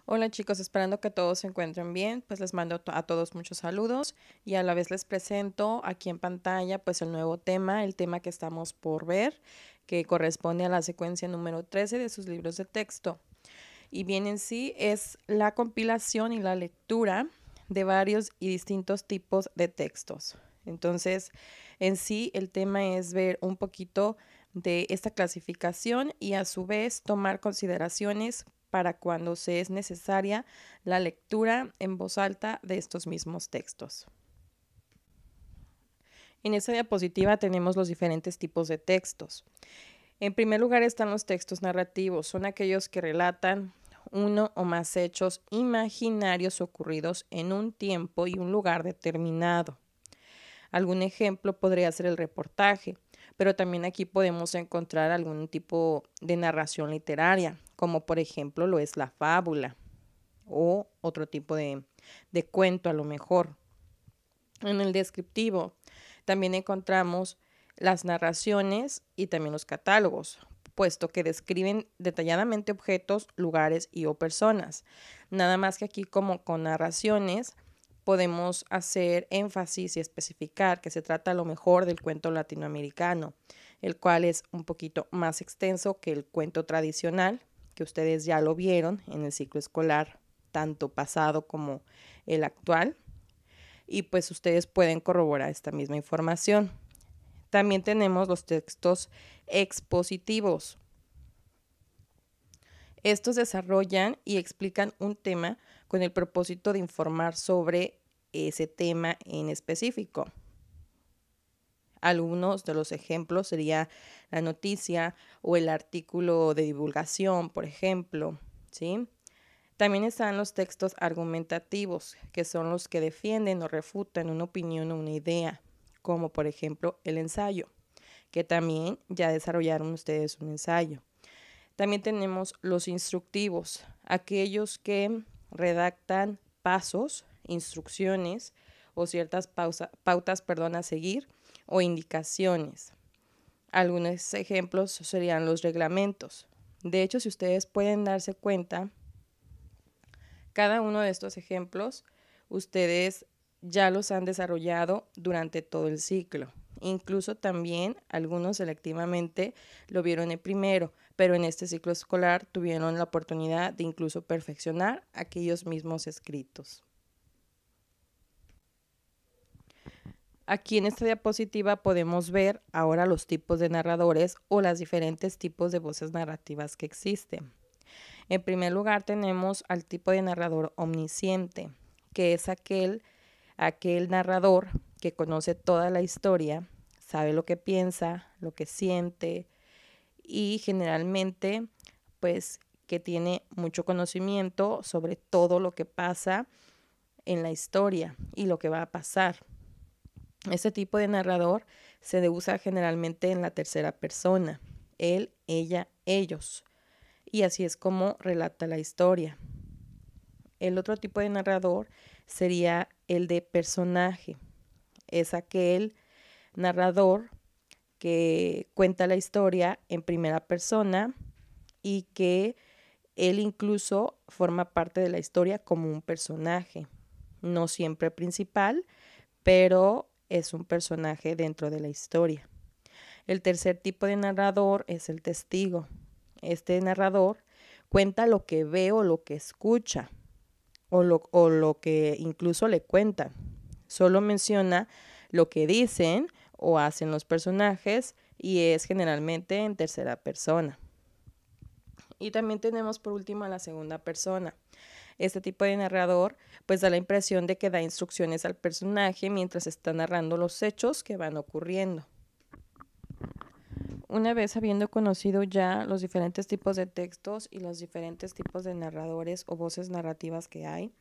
Hola chicos, esperando que todos se encuentren bien, pues les mando a todos muchos saludos y a la vez les presento aquí en pantalla pues el nuevo tema, el tema que estamos por ver, que corresponde a la secuencia número 13 de sus libros de texto. Y bien en sí es la compilación y la lectura de varios y distintos tipos de textos. Entonces, en sí el tema es ver un poquito de esta clasificación y a su vez tomar consideraciones para cuando se es necesaria la lectura en voz alta de estos mismos textos. En esta diapositiva tenemos los diferentes tipos de textos. En primer lugar están los textos narrativos, son aquellos que relatan uno o más hechos imaginarios ocurridos en un tiempo y un lugar determinado. Algún ejemplo podría ser el reportaje, pero también aquí podemos encontrar algún tipo de narración literaria, como por ejemplo lo es la fábula o otro tipo de cuento a lo mejor. En el descriptivo también encontramos las narraciones y también los catálogos, puesto que describen detalladamente objetos, lugares y o personas. Nada más que aquí como con narraciones podemos hacer énfasis y especificar que se trata a lo mejor del cuento latinoamericano, el cual es un poquito más extenso que el cuento tradicional, que ustedes ya lo vieron en el ciclo escolar, tanto pasado como el actual, y pues ustedes pueden corroborar esta misma información. También tenemos los textos expositivos. Estos desarrollan y explican un tema con el propósito de informar sobre ese tema en específico. Algunos de los ejemplos sería la noticia o el artículo de divulgación, por ejemplo, ¿sí? También están los textos argumentativos, que son los que defienden o refutan una opinión o una idea, como por ejemplo el ensayo, que también ya desarrollaron ustedes un ensayo. También tenemos los instructivos, aquellos que redactan pasos, instrucciones o ciertas pautas a seguir o indicaciones. Algunos ejemplos serían los reglamentos. De hecho, si ustedes pueden darse cuenta, cada uno de estos ejemplos ustedes ya los han desarrollado durante todo el ciclo. Incluso también algunos selectivamente lo vieron en primero, pero en este ciclo escolar tuvieron la oportunidad de incluso perfeccionar aquellos mismos escritos. Aquí en esta diapositiva podemos ver ahora los tipos de narradores o los diferentes tipos de voces narrativas que existen. En primer lugar tenemos al tipo de narrador omnisciente, que es aquel narrador que conoce toda la historia, sabe lo que piensa, lo que siente y generalmente pues que tiene mucho conocimiento sobre todo lo que pasa en la historia y lo que va a pasar. Este tipo de narrador se usa generalmente en la tercera persona, él, ella, ellos, y así es como relata la historia. El otro tipo de narrador sería el de personaje. Es aquel narrador que cuenta la historia en primera persona y que él incluso forma parte de la historia como un personaje. No siempre principal, pero es un personaje dentro de la historia. El tercer tipo de narrador es el testigo. Este narrador cuenta lo que ve o lo que escucha o lo que incluso le cuentan. Solo menciona lo que dicen o hacen los personajes y es generalmente en tercera persona. Y también tenemos por último a la segunda persona. Este tipo de narrador pues da la impresión de que da instrucciones al personaje mientras está narrando los hechos que van ocurriendo. Una vez habiendo conocido ya los diferentes tipos de textos y los diferentes tipos de narradores o voces narrativas que hay,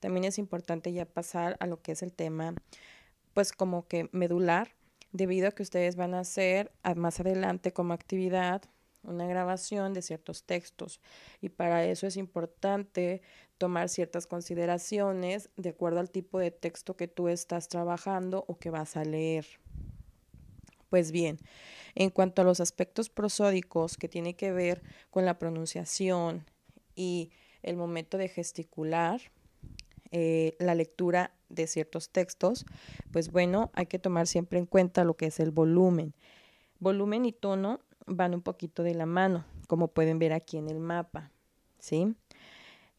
también es importante ya pasar a lo que es el tema pues como que medular, debido a que ustedes van a hacer más adelante como actividad una grabación de ciertos textos y para eso es importante tomar ciertas consideraciones de acuerdo al tipo de texto que tú estás trabajando o que vas a leer. Pues bien, en cuanto a los aspectos prosódicos que tiene que ver con la pronunciación y el momento de gesticular, la lectura de ciertos textos, pues bueno, hay que tomar siempre en cuenta lo que es el volumen. Volumen y tono van un poquito de la mano, como pueden ver aquí en el mapa, ¿sí?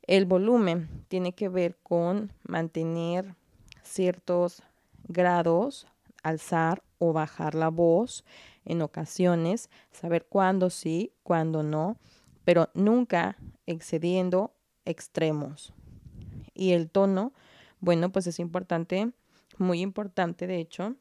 El volumen tiene que ver con mantener ciertos grados, alzar o bajar la voz en ocasiones, saber cuándo sí, cuándo no, pero nunca excediendo extremos. Y el tono, bueno, pues es importante, muy importante de hecho,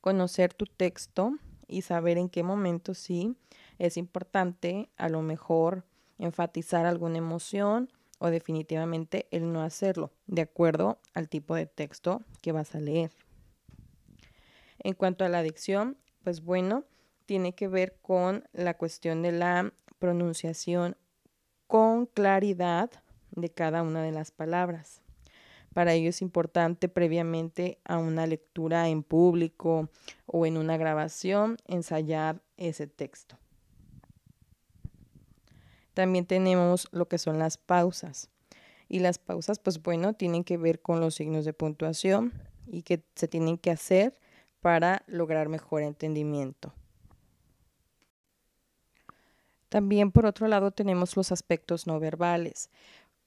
conocer tu texto y saber en qué momento sí es importante a lo mejor enfatizar alguna emoción o definitivamente el no hacerlo, de acuerdo al tipo de texto que vas a leer. En cuanto a la dicción, pues bueno, tiene que ver con la cuestión de la pronunciación con claridad de cada una de las palabras. Para ello es importante previamente a una lectura en público o en una grabación ensayar ese texto. También tenemos lo que son las pausas. Y las pausas, pues bueno, tienen que ver con los signos de puntuación y que se tienen que hacer para lograr mejor entendimiento. También por otro lado tenemos los aspectos no verbales,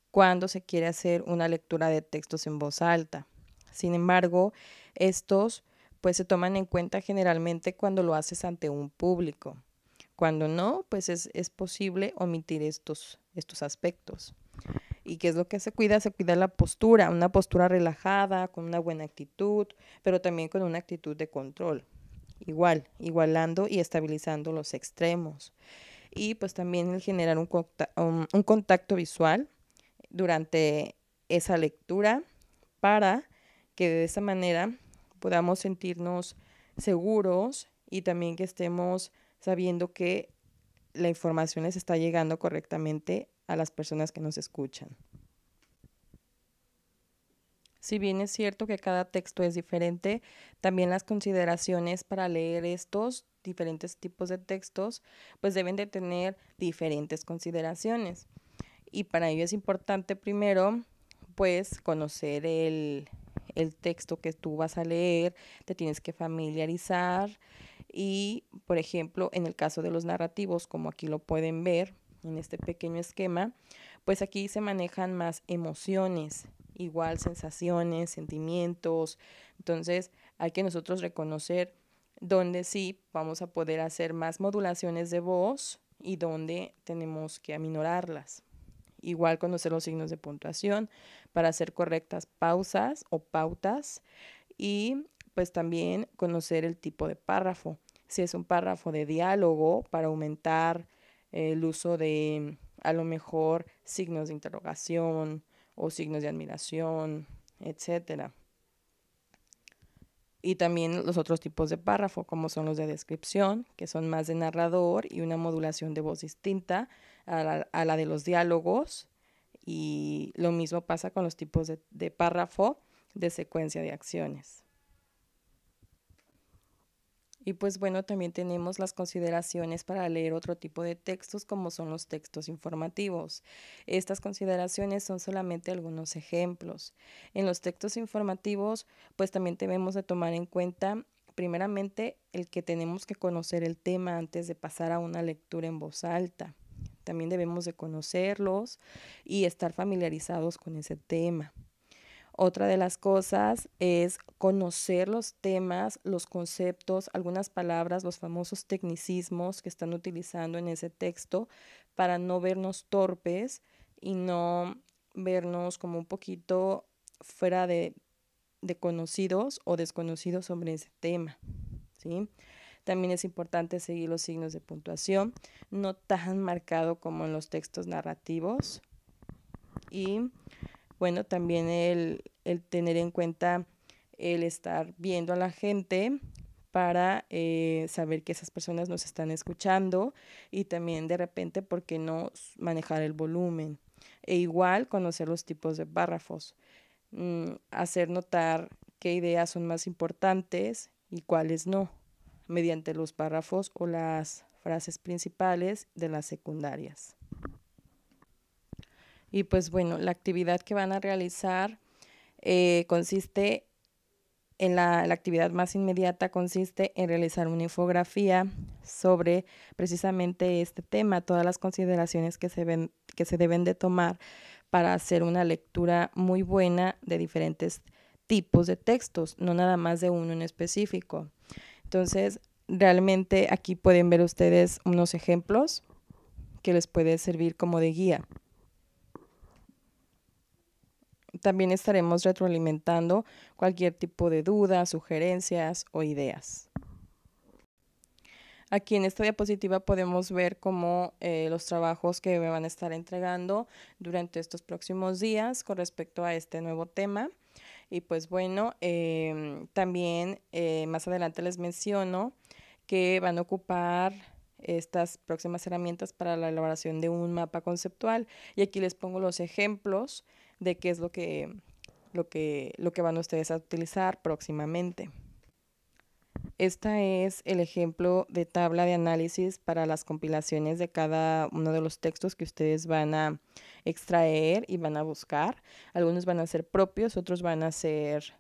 cuando se quiere hacer una lectura de textos en voz alta. Sin embargo, estos pues se toman en cuenta generalmente cuando lo haces ante un público. Cuando no, pues es posible omitir estos aspectos. ¿Y qué es lo que se cuida? Se cuida la postura, una postura relajada, con una buena actitud, pero también con una actitud de control. Igual, igualando y estabilizando los extremos. Y pues también el generar un contacto visual durante esa lectura para que de esa manera podamos sentirnos seguros y también que estemos sabiendo que la información les está llegando correctamente a las personas que nos escuchan. Si bien es cierto que cada texto es diferente, también las consideraciones para leer estos diferentes tipos de textos pues deben de tener diferentes consideraciones. Y para ello es importante primero pues conocer el texto que tú vas a leer, te tienes que familiarizar y, por ejemplo, en el caso de los narrativos, como aquí lo pueden ver en este pequeño esquema, pues aquí se manejan más emociones, igual sensaciones, sentimientos. Entonces hay que nosotros reconocer dónde sí vamos a poder hacer más modulaciones de voz y dónde tenemos que aminorarlas. Igual conocer los signos de puntuación para hacer correctas pausas o pautas y pues también conocer el tipo de párrafo. Si es un párrafo de diálogo para aumentar el uso de a lo mejor signos de interrogación o signos de admiración, etcétera. Y también los otros tipos de párrafo, como son los de descripción, que son más de narrador y una modulación de voz distinta a la de los diálogos. Y lo mismo pasa con los tipos de párrafo de secuencia de acciones. Y pues bueno, también tenemos las consideraciones para leer otro tipo de textos como son los textos informativos. Estas consideraciones son solamente algunos ejemplos. En los textos informativos, pues también debemos de tomar en cuenta primeramente el que tenemos que conocer el tema antes de pasar a una lectura en voz alta. También debemos de conocerlos y estar familiarizados con ese tema. Otra de las cosas es conocer los temas, los conceptos, algunas palabras, los famosos tecnicismos que están utilizando en ese texto para no vernos torpes y no vernos como un poquito fuera de conocidos o desconocidos sobre ese tema, ¿sí? También es importante seguir los signos de puntuación, no tan marcado como en los textos narrativos. Y bueno, también el tener en cuenta el estar viendo a la gente para saber que esas personas nos están escuchando y también de repente, ¿por qué no manejar el volumen? E igual conocer los tipos de párrafos, hacer notar qué ideas son más importantes y cuáles no, mediante los párrafos o las frases principales de las secundarias. Y pues bueno, la actividad que van a realizar consiste la actividad más inmediata consiste en realizar una infografía sobre precisamente este tema, todas las consideraciones que se deben de tomar para hacer una lectura muy buena de diferentes tipos de textos, no nada más de uno en específico. Entonces, realmente aquí pueden ver ustedes unos ejemplos que les puede servir como de guía. También estaremos retroalimentando cualquier tipo de dudas, sugerencias o ideas. Aquí en esta diapositiva podemos ver cómo los trabajos que me van a estar entregando durante estos próximos días con respecto a este nuevo tema. Y pues bueno, también más adelante les menciono que van a ocupar estas próximas herramientas para la elaboración de un mapa conceptual. Y aquí les pongo los ejemplos de qué es lo que van ustedes a utilizar próximamente. Este es el ejemplo de tabla de análisis para las compilaciones de cada uno de los textos que ustedes van a extraer y van a buscar. Algunos van a ser propios, otros van a ser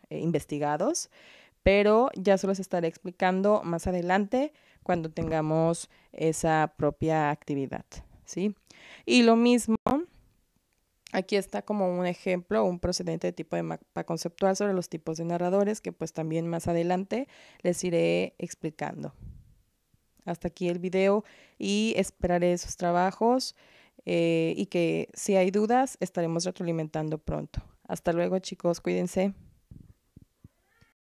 investigados, pero ya se los estaré explicando más adelante cuando tengamos esa propia actividad, ¿sí? Y lo mismo, aquí está como un ejemplo, un procedente de tipo de mapa conceptual sobre los tipos de narradores que pues también más adelante les iré explicando. Hasta aquí el video y esperaré sus trabajos y que si hay dudas estaremos retroalimentando pronto. Hasta luego chicos, cuídense.